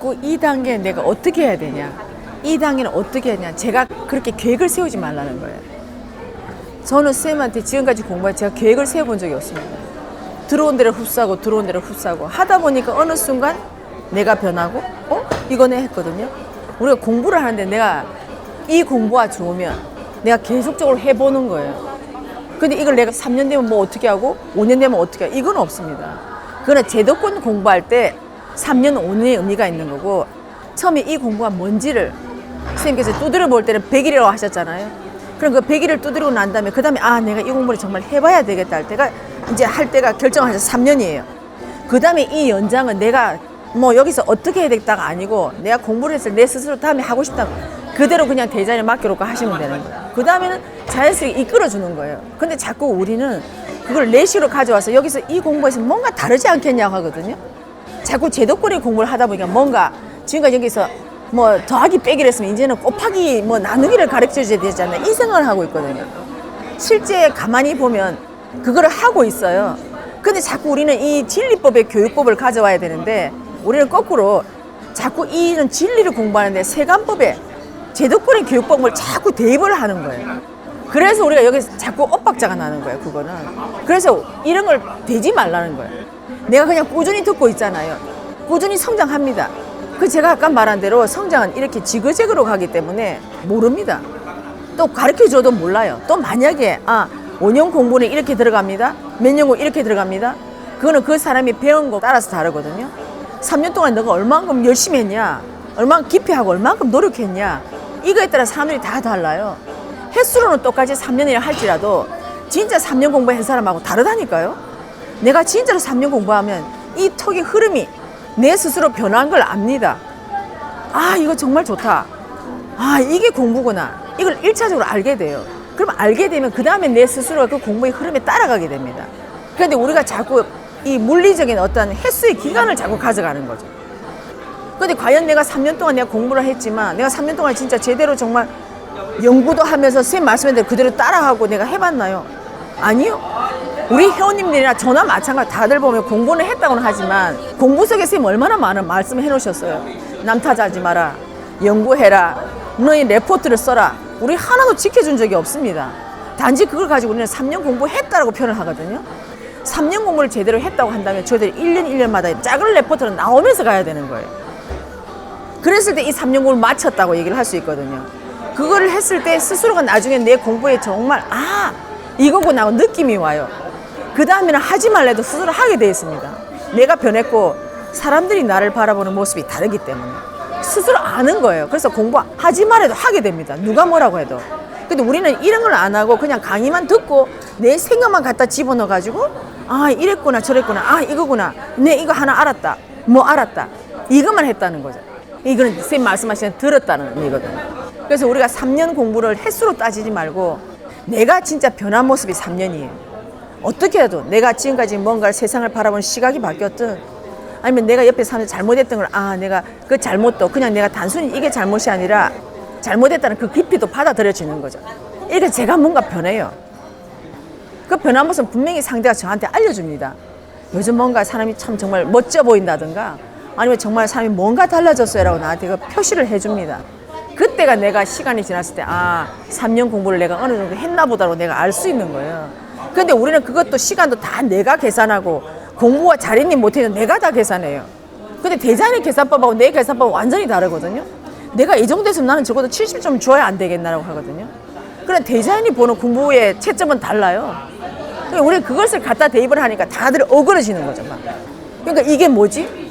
자꾸 2단계 내가 어떻게 해야 되냐, 2단계는 어떻게 해야 되냐, 제가 그렇게 계획을 세우지 말라는 거예요. 저는 쌤한테 지금까지 공부할 제가 계획을 세워본 적이 없습니다. 들어온 대로 흡수하고 들어온 대로 흡수하고 하다 보니까 어느 순간 내가 변하고 이거네 했거든요. 우리가 공부를 하는데 내가 이 공부가 좋으면 내가 계속적으로 해보는 거예요. 근데 이걸 내가 3년 되면 뭐 어떻게 하고 5년 되면 어떻게 하고 이건 없습니다. 그러나 제도권 공부할 때 3년 5년의 의미가 있는 거고, 처음에 이 공부가 뭔지를 선생님께서 두드려 볼 때는 100일이라고 하셨잖아요. 그럼 그 100일을 두드리고 난 다음에 그 다음에 내가 이 공부를 정말 해봐야 되겠다 할 때가 이제 할 때가 결정하셔서 3년이에요. 그 다음에 이 연장은 내가 뭐 여기서 어떻게 해야 되겠다가 아니고 내가 공부를 했을 때 내 스스로 다음에 하고 싶다 그대로 그냥 대자연에 맡겨놓고 하시면 되는 거예요. 그 다음에는 자연스럽게 이끌어주는 거예요. 근데 자꾸 우리는 그걸 내 식으로 가져와서 여기서 이 공부에서 뭔가 다르지 않겠냐고 하거든요. 자꾸 제도권의 공부를 하다 보니까 뭔가 지금까지 여기서 뭐 더하기 빼기를 했으면 이제는 곱하기 뭐 나누기를 가르쳐 줘야 되잖아요. 이 생각을 하고 있거든요. 실제 가만히 보면 그거를 하고 있어요. 근데 자꾸 우리는 이 진리법의 교육법을 가져와야 되는데 우리는 거꾸로 자꾸 이런 진리를 공부하는데 세관법에 제도권의 교육법을 자꾸 대입을 하는 거예요. 그래서 우리가 여기서 자꾸 엇박자가 나는 거예요. 그거는. 그래서 이런 걸 대지 말라는 거예요. 내가 그냥 꾸준히 듣고 있잖아요. 꾸준히 성장합니다. 그 제가 아까 말한 대로 성장은 이렇게 지그재그로 가기 때문에 모릅니다. 또 가르쳐줘도 몰라요. 또 만약에 5년 공부는 이렇게 들어갑니다. 몇 년 공부 이렇게 들어갑니다. 그거는 그 사람이 배운 거 따라서 다르거든요. 3년 동안 너가 얼만큼 열심히 했냐, 얼만큼 깊이 하고 얼만큼 노력했냐, 이거에 따라 사람들이 다 달라요. 횟수로는 똑같이 3년이라 할지라도 진짜 3년 공부한 사람하고 다르다니까요. 내가 진짜로 3년 공부하면 이 턱의 흐름이 내 스스로 변한 걸 압니다. 이거 정말 좋다. 이게 공부구나. 이걸 1차적으로 알게 돼요. 그럼 알게 되면 그 다음에 내 스스로가 그 공부의 흐름에 따라가게 됩니다. 그런데 우리가 자꾸 이 물리적인 어떤 횟수의 기간을 자꾸 가져가는 거죠. 근데 과연 내가 3년 동안 내가 공부를 했지만 내가 3년 동안 진짜 제대로 정말 연구도 하면서 선생님 말씀한 대로 그대로 따라하고 내가 해봤나요? 아니요. 우리 회원님들이나 저나 마찬가지 다들 보면 공부는 했다고는 하지만 공부 속에 선생님 얼마나 많은 말씀을 해놓으셨어요. 남 탓하지 마라, 연구해라, 너희 레포트를 써라. 우리 하나도 지켜준 적이 없습니다. 단지 그걸 가지고 우리는 3년 공부했다라고 표현을 하거든요. 3년 공부를 제대로 했다고 한다면 저희들이 1년 1년마다 작은 레포트는 나오면서 가야 되는 거예요. 그랬을 때 이 3년 공부를 마쳤다고 얘기를 할 수 있거든요. 그거를 했을 때 스스로가 나중에 내 공부에 정말 이거구나 하고 느낌이 와요. 그 다음에는 하지 말래도 스스로 하게 돼 있습니다. 내가 변했고 사람들이 나를 바라보는 모습이 다르기 때문에 스스로 아는 거예요. 그래서 공부하지 말래도 하게 됩니다. 누가 뭐라고 해도. 근데 우리는 이런 걸 안 하고 그냥 강의만 듣고 내 생각만 갖다 집어넣어 가지고 이랬구나 저랬구나 이거구나 내 이거 하나 알았다 뭐 알았다 이것만 했다는 거죠. 이거는 선생님 말씀하시는 들었다는 의미거든요. 그래서 우리가 3년 공부를 횟수로 따지지 말고 내가 진짜 변한 모습이 3년이에요. 어떻게 해도 내가 지금까지 뭔가 세상을 바라보는 시각이 바뀌었든 아니면 내가 옆에 사람이 잘못했던 걸 내가 그 잘못도 그냥 내가 단순히 이게 잘못이 아니라 잘못했다는 그 깊이도 받아들여지는 거죠. 이게 제가 뭔가 변해요. 그 변한 모습은 분명히 상대가 저한테 알려줍니다. 요즘 뭔가 사람이 참 정말 멋져 보인다든가 아니면 정말 사람이 뭔가 달라졌어요 라고 나한테 그 표시를 해줍니다. 그때가 내가 시간이 지났을 때 3년 공부를 내가 어느 정도 했나 보다로 내가 알 수 있는 거예요. 근데 우리는 그것도 시간도 다 내가 계산하고 공부가 잘했니 못했니 내가 다 계산해요. 근데 대자연의 계산법하고 내 계산법은 완전히 다르거든요. 내가 이 정도 했으면 나는 적어도 70점 줘야 안 되겠나라고 하거든요. 그런데 대자연이 보는 공부의 채점은 달라요. 그러니까 우리 그것을 갖다 대입을 하니까 다들 억울해지는 거죠. 막. 그러니까 이게 뭐지?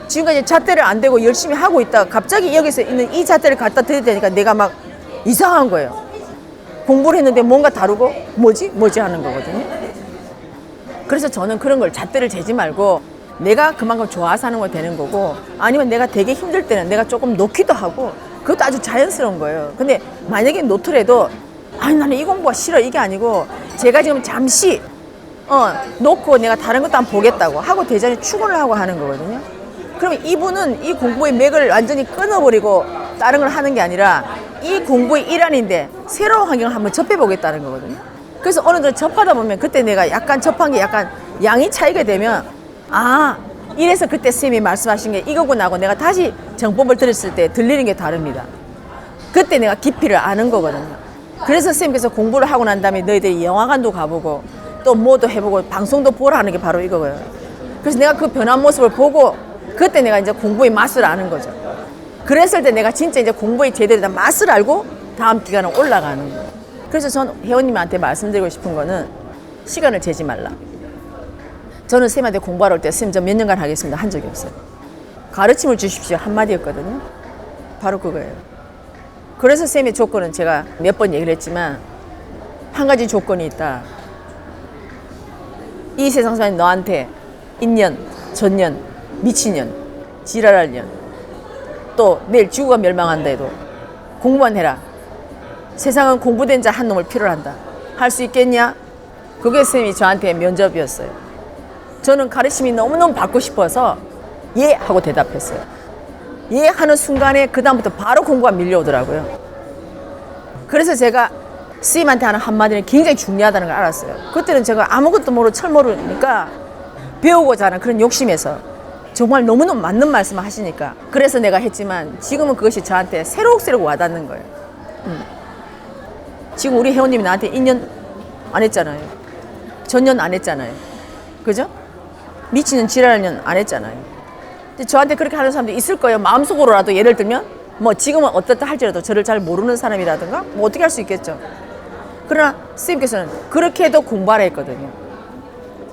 지금까지 잣대를 안 대고 열심히 하고 있다가 갑자기 여기서 있는 이 잣대를 갖다 대니까 내가 막 이상한 거예요. 공부를 했는데 뭔가 다르고 뭐지 하는 거거든요. 그래서 저는 그런 걸 잣대를 재지 말고 내가 그만큼 좋아서 하는 거 되는 거고 아니면 내가 되게 힘들 때는 내가 조금 놓기도 하고 그것도 아주 자연스러운 거예요. 근데 만약에 놓더라도 나는 이 공부가 싫어 이게 아니고 제가 지금 잠시 놓고 내가 다른 것도 한번 보겠다고 하고 대전에 출근을 하고 하는 거거든요. 그러면 이분은 이 공부의 맥을 완전히 끊어버리고 다른 걸 하는 게 아니라 이 공부의 일환인데 새로운 환경을 한번 접해보겠다는 거거든요. 그래서 어느 정도 접하다 보면 그때 내가 약간 접한 게 약간 양이 차이가 되면 이래서 그때 쌤이 말씀하신 게 이거구나 하고 내가 다시 정법을 들었을 때 들리는 게 다릅니다. 그때 내가 깊이를 아는 거거든요. 그래서 쌤께서 공부를 하고 난 다음에 너희들이 영화관도 가보고 또 뭐도 해보고 방송도 보라 하는 게 바로 이거예요. 그래서 내가 그 변한 모습을 보고 그때 내가 이제 공부의 맛을 아는 거죠. 그랬을 때 내가 진짜 이제 공부의 제대로 다 맛을 알고 다음 기간은 올라가는 거예요. 그래서 전 회원님한테 말씀드리고 싶은 거는 시간을 재지 말라. 저는 쌤한테 공부하러 올 때 쌤 저 몇 년간 하겠습니다 한 적이 없어요. 가르침을 주십시오 한마디였거든요. 바로 그거예요. 그래서 쌤의 조건은 제가 몇 번 얘기를 했지만 한 가지 조건이 있다. 이 세상 사람이 너한테 인년, 전년, 미친년, 지랄할 년, 또 내일 지구가 멸망한다 해도 공부만 해라. 세상은 공부된 자 한 놈을 필요로 한다. 할 수 있겠냐? 그게 쌤이 저한테 면접이었어요. 저는 가르침이 너무너무 받고 싶어서 예 하고 대답했어요. 예 하는 순간에 그 다음부터 바로 공부가 밀려오더라고요. 그래서 제가 쌤한테 하는 한마디는 굉장히 중요하다는 걸 알았어요. 그때는 제가 아무것도 모르고 철 모르니까 배우고자 하는 그런 욕심에서 정말 너무너무 맞는 말씀을 하시니까 그래서 내가 했지만 지금은 그것이 저한테 새록새록 와닿는 거예요. 지금 우리 회원님이 나한테 2년 안 했잖아요. 전년 안 했잖아요. 그죠? 미치는 지랄년 안 했잖아요. 근데 저한테 그렇게 하는 사람도 있을 거예요. 마음속으로라도 예를 들면 뭐 지금은 어떻다 할지라도 저를 잘 모르는 사람이라든가 뭐 어떻게 할 수 있겠죠. 그러나 선생님께서는 그렇게 해도 공부하라 했거든요.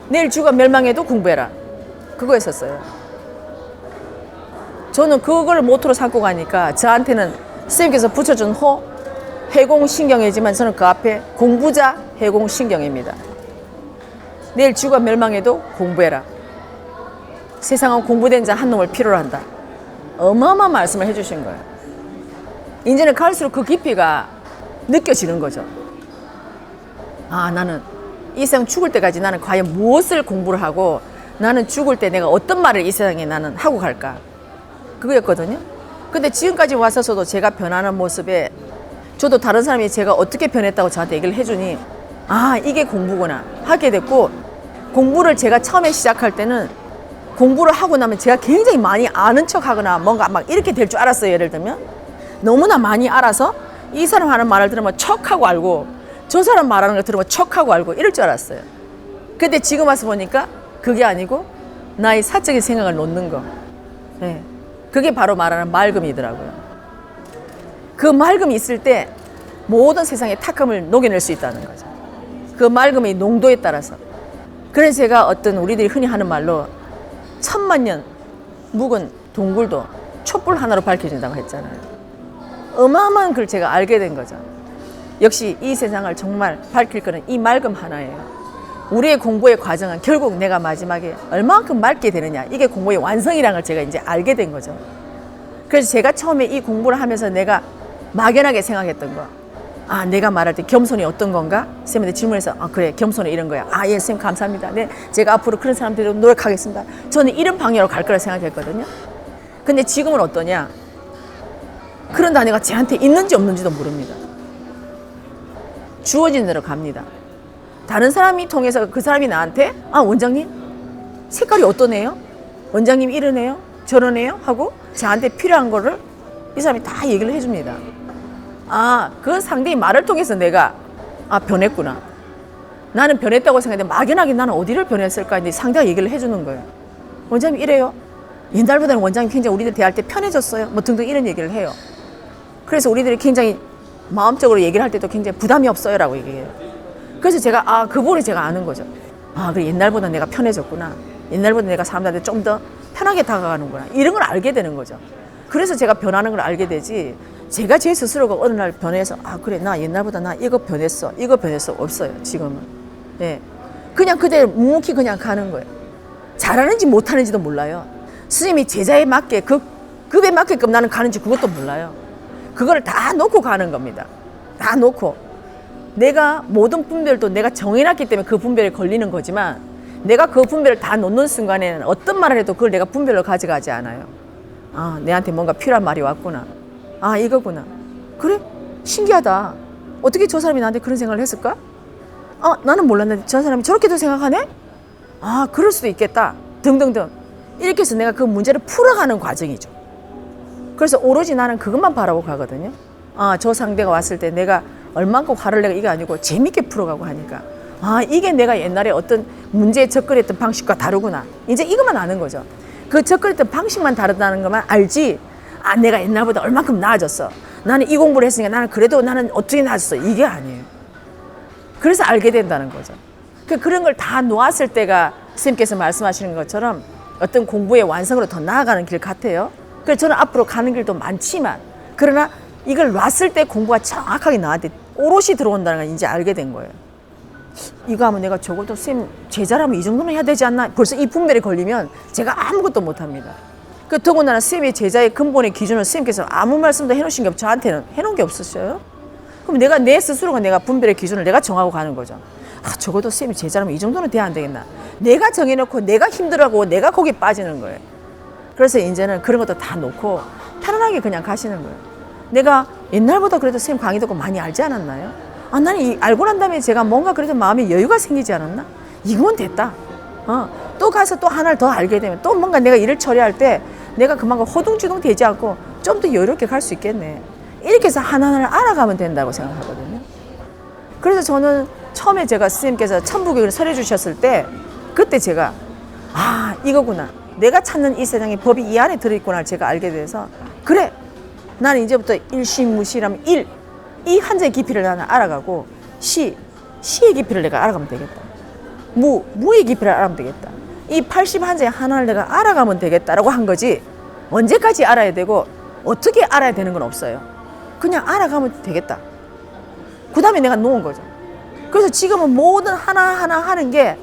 내일 주가 멸망해도 공부해라. 그거였었어요. 저는 그걸 모토로 삼고 가니까 저한테는 선생님께서 붙여준 호 해공신경이지만 저는 그 앞에 공부자 해공신경입니다. 내일 주가 멸망해도 공부해라. 세상은 공부된 자 한 놈을 필요로 한다. 어마어마한 말씀을 해주신 거예요. 이제는 갈수록 그 깊이가 느껴지는 거죠. 아, 나는 이 세상 죽을 때까지 나는 과연 무엇을 공부를 하고 나는 죽을 때 내가 어떤 말을 이 세상에 나는 하고 갈까? 그거였거든요. 근데 지금까지 와서도 제가 변하는 모습에 저도 다른 사람이 제가 어떻게 변했다고 저한테 얘기를 해주니 아, 이게 공부구나 하게 됐고 공부를 제가 처음에 시작할 때는 공부를 하고 나면 제가 굉장히 많이 아는 척 하거나 뭔가 막 이렇게 될 줄 알았어요. 예를 들면 너무나 많이 알아서 이 사람 하는 말을 들으면 척하고 알고 저 사람 말하는 걸 들으면 척하고 알고 이럴 줄 알았어요. 근데 지금 와서 보니까 그게 아니고 나의 사적인 생각을 놓는 거. 네. 그게 바로 말하는 맑음이더라고요. 그 맑음이 있을 때 모든 세상의 탁함을 녹여낼 수 있다는 거죠. 그 맑음의 농도에 따라서. 그래서 제가 어떤 우리들이 흔히 하는 말로 1000만 년 묵은 동굴도 촛불 하나로 밝혀진다고 했잖아요. 어마어마한 걸 제가 알게 된 거죠. 역시 이 세상을 정말 밝힐 거는 이 맑음 하나예요. 우리의 공부의 과정은 결국 내가 마지막에 얼마만큼 맑게 되느냐, 이게 공부의 완성이라는 걸 제가 이제 알게 된 거죠. 그래서 제가 처음에 이 공부를 하면서 내가 막연하게 생각했던 거, 아, 내가 말할 때 겸손이 어떤 건가? 쌤한테 질문해서, 아, 그래, 겸손이 이런 거야. 아, 예, 쌤 감사합니다. 네, 제가 앞으로 그런 사람들로 노력하겠습니다. 저는 이런 방향으로 갈 거라 생각했거든요. 근데 지금은 어떠냐? 그런 단어가 제한테 있는지 없는지도 모릅니다. 주어진 대로 갑니다. 다른 사람이 통해서 그 사람이 나한테, 아, 원장님, 색깔이 어떠네요? 원장님 이러네요? 저러네요? 하고 저한테 필요한 거를 이 사람이 다 얘기를 해줍니다. 아, 그 상대의 말을 통해서 내가, 아, 변했구나. 나는 변했다고 생각했는데 막연하게 나는 어디를 변했을까 했는데 상대가 얘기를 해주는 거예요. 원장님 이래요? 옛날보다는 원장님 굉장히 우리들 대할 때 편해졌어요. 뭐 등등 이런 얘기를 해요. 그래서 우리들이 굉장히 마음적으로 얘기를 할 때도 굉장히 부담이 없어요 라고 얘기해요. 그래서 제가, 아, 그 부분을 제가 아는 거죠. 아, 그래, 옛날보다 내가 편해졌구나. 옛날보다 내가 사람들한테 좀 더 편하게 다가가는구나. 이런 걸 알게 되는 거죠. 그래서 제가 변하는 걸 알게 되지, 제가 제 스스로가 어느 날 변해서, 아, 그래, 나 옛날보다 나 이거 변했어. 이거 변했어. 없어요, 지금은. 네. 그냥 그대로 묵묵히 그냥 가는 거예요. 잘하는지 못하는지도 몰라요. 스님이 제자에 맞게, 그 급에 맞게끔 나는 가는지 그것도 몰라요. 그거를 다 놓고 가는 겁니다. 다 놓고. 내가 모든 분별도 내가 정해놨기 때문에 그 분별에 걸리는 거지만 내가 그 분별을 다 놓는 순간에는 어떤 말을 해도 그걸 내가 분별로 가져가지 않아요. 아, 내한테 뭔가 필요한 말이 왔구나. 아, 이거구나. 그래? 신기하다. 어떻게 저 사람이 나한테 그런 생각을 했을까? 아, 나는 몰랐는데 저 사람이 저렇게도 생각하네? 아, 그럴 수도 있겠다. 등등등. 이렇게 해서 내가 그 문제를 풀어가는 과정이죠. 그래서 오로지 나는 그것만 바라고 가거든요. 아, 저 상대가 왔을 때 내가 얼만큼 화를 내가 이게 아니고 재밌게 풀어가고 하니까 아, 이게 내가 옛날에 어떤 문제에 접근했던 방식과 다르구나. 이제 이것만 아는 거죠. 그 접근했던 방식만 다르다는 것만 알지. 아, 내가 옛날보다 얼만큼 나아졌어. 나는 이 공부를 했으니까 나는 어떻게 나아졌어. 이게 아니에요. 그래서 알게 된다는 거죠. 그런 걸 다 놓았을 때가 선생님께서 말씀하시는 것처럼 어떤 공부의 완성으로 더 나아가는 길 같아요. 그래서 저는 앞으로 가는 길도 많지만 그러나 이걸 놨을 때 공부가 정확하게 나한테 오롯이 들어온다는 걸 이제 알게 된 거예요. 이거 하면 내가 적어도 쌤 제자라면 이 정도는 해야 되지 않나. 벌써 이 분별이 걸리면 제가 아무것도 못합니다. 더군다나 쌤의 제자의 근본의 기준을 쌤께서 아무 말씀도 해놓으신 게 저한테는 해놓은 게 없었어요. 그럼 내가 내 스스로가 내가 분별의 기준을 내가 정하고 가는 거죠. 아, 적어도 쌤이 제자라면 이 정도는 돼야 안 되겠나. 내가 정해놓고 내가 힘들어하고 내가 거기 빠지는 거예요. 그래서 이제는 그런 것도 다 놓고 편안하게 그냥 가시는 거예요. 내가 옛날보다 그래도 쌤 강의 듣고 많이 알지 않았나요? 아, 나는 알고 난 다음에 제가 뭔가 그래도 마음에 여유가 생기지 않았나? 이건 됐다. 또 가서 또 하나를 더 알게 되면 또 뭔가 내가 일을 처리할 때 내가 그만큼 허둥지둥 되지 않고 좀 더 여유롭게 갈 수 있겠네. 이렇게 해서 하나하나를 알아가면 된다고 생각하거든요. 그래서 저는 처음에 제가 스님께서 천부경을 설해 주셨을 때 그때 제가 아, 이거구나. 내가 찾는 이 세상의 법이 이 안에 들어있구나 제가 알게 돼서 그래. 나는 이제부터 일시무시라면 이 한자의 깊이를 나는 알아가고 시의 깊이를 내가 알아가면 되겠다. 무의 깊이를 알아가면 되겠다. 이 80한자의 하나를 내가 알아가면 되겠다라고 한 거지 언제까지 알아야 되고 어떻게 알아야 되는 건 없어요. 그냥 알아가면 되겠다. 그 다음에 내가 놓은 거죠. 그래서 지금은 모든 하나하나 하는 게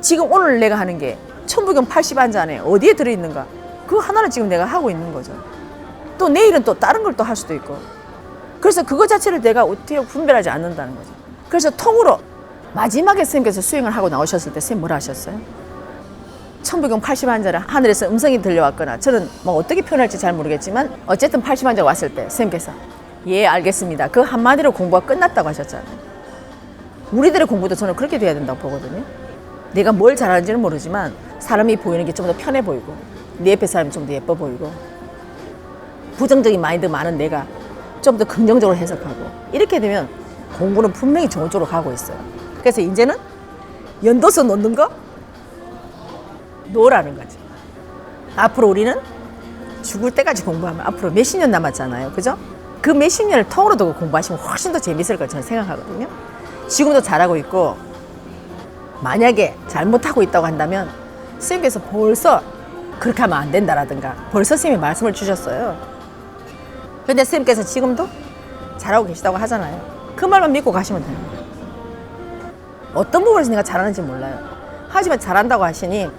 지금 오늘 내가 하는 게 천부경 80한자 안에 어디에 들어있는가 그 하나를 지금 내가 하고 있는 거죠. 또 내일은 또 다른 걸 또 할 수도 있고 그래서 그거 자체를 내가 어떻게 분별하지 않는다는 거죠. 그래서 통으로 마지막에 선생님께서 수행을 하고 나오셨을 때 선생님 뭐라 하셨어요? 천부경 80한자를 하늘에서 음성이 들려왔거나 저는 뭐 어떻게 표현할지 잘 모르겠지만 어쨌든 80한자가 왔을 때 선생님께서 예 알겠습니다. 그 한마디로 공부가 끝났다고 하셨잖아요. 우리들의 공부도 저는 그렇게 돼야 된다고 보거든요. 내가 뭘 잘하는지는 모르지만 사람이 보이는 게 좀 더 편해 보이고 내 옆에 사람이 좀 더 예뻐 보이고 부정적인 마인드 많은 내가 좀 더 긍정적으로 해석하고 이렇게 되면 공부는 분명히 좋은 쪽으로 가고 있어요. 그래서 이제는 연도서 놓는 거 놓으라는 거지. 앞으로 우리는 죽을 때까지 공부하면 앞으로 몇십 년 남았잖아요. 그죠? 그 몇십 년을 통으로 두고 공부하시면 훨씬 더 재밌을 걸 저는 생각하거든요. 지금도 잘하고 있고 만약에 잘못하고 있다고 한다면 선생님께서 벌써 그렇게 하면 안 된다라든가 벌써 선생님이 말씀을 주셨어요. 근데 선생님께서 지금도 잘하고 계시다고 하잖아요. 그 말만 믿고 가시면 돼요. 어떤 부분에서 내가 잘하는지 몰라요. 하지만 잘한다고 하시니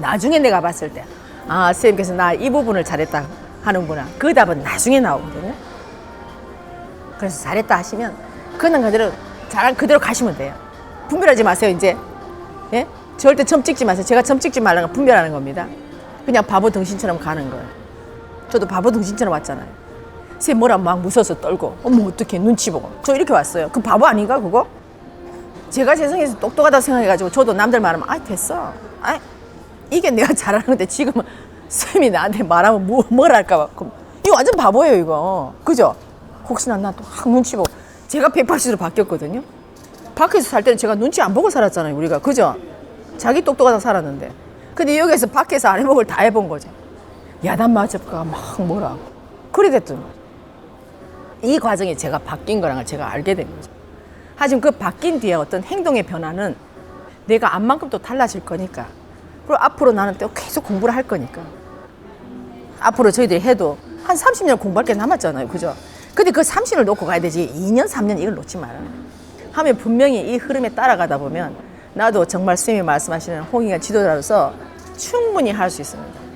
나중에 내가 봤을 때 아, 선생님께서 나 이 부분을 잘했다 하는구나. 그 답은 나중에 나오거든요. 그래서 잘했다 하시면 그냥 그대로 잘한 그대로 가시면 돼요. 분별하지 마세요. 이제 예? 절대 점 찍지 마세요. 제가 점 찍지 말라는 건 분별하는 겁니다. 그냥 바보 등신처럼 가는 거예요. 저도 바보 등신처럼 왔잖아요. 선생님 뭐라 막 무서워서 떨고 어머 어떡해 눈치 보고 저 이렇게 왔어요. 그 바보 아닌가 그거? 제가 세상에서 똑똑하다고 생각해가지고 저도 남들 말하면 아 됐어. 아 이게 내가 잘하는 건데 지금은 선생님이 나한테 말하면 뭘 할까 봐. 이거 완전 바보예요 이거. 그죠? 혹시나 나 또 확 눈치 보고 제가 180도로 바뀌었거든요. 밖에서 살 때는 제가 눈치 안 보고 살았잖아요 우리가. 그죠? 자기 똑똑하다고 살았는데 근데 여기서 밖에서 안 해본 걸 다 해본 거죠. 야단 맞을까 막 뭐라 그래 됐더니 이 과정이 제가 바뀐 거란 걸 제가 알게 된 거죠. 하지만 그 바뀐 뒤에 어떤 행동의 변화는 내가 안만큼 또 달라질 거니까 그리고 앞으로 나는 또 계속 공부를 할 거니까 앞으로 저희들이 해도 한 30년 공부할 게 남았잖아요. 그죠? 근데 그 30년을 놓고 가야 되지 2년 3년 이걸 놓지 말아요. 하면 분명히 이 흐름에 따라가다 보면 나도 정말 선생님이 말씀하시는 홍익한 지도자로서 충분히 할 수 있습니다.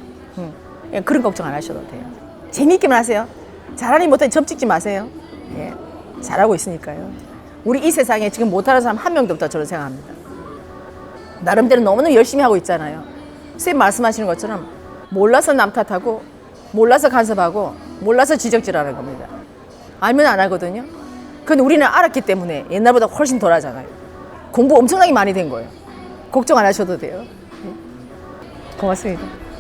그런 걱정 안 하셔도 돼요. 재미있게만 하세요. 잘하니 못하니 점 찍지 마세요. 예, 잘하고 있으니까요. 우리 이 세상에 지금 못하는 사람 한 명도 없다 저는 생각합니다. 나름대로 너무너무 열심히 하고 있잖아요. 선생님 말씀하시는 것처럼 몰라서 남 탓하고 몰라서 간섭하고 몰라서 지적질하는 겁니다. 알면 안 하거든요. 근데 우리는 알았기 때문에 옛날보다 훨씬 덜 하잖아요. 공부 엄청나게 많이 된 거예요. 걱정 안 하셔도 돼요. 고맙습니다.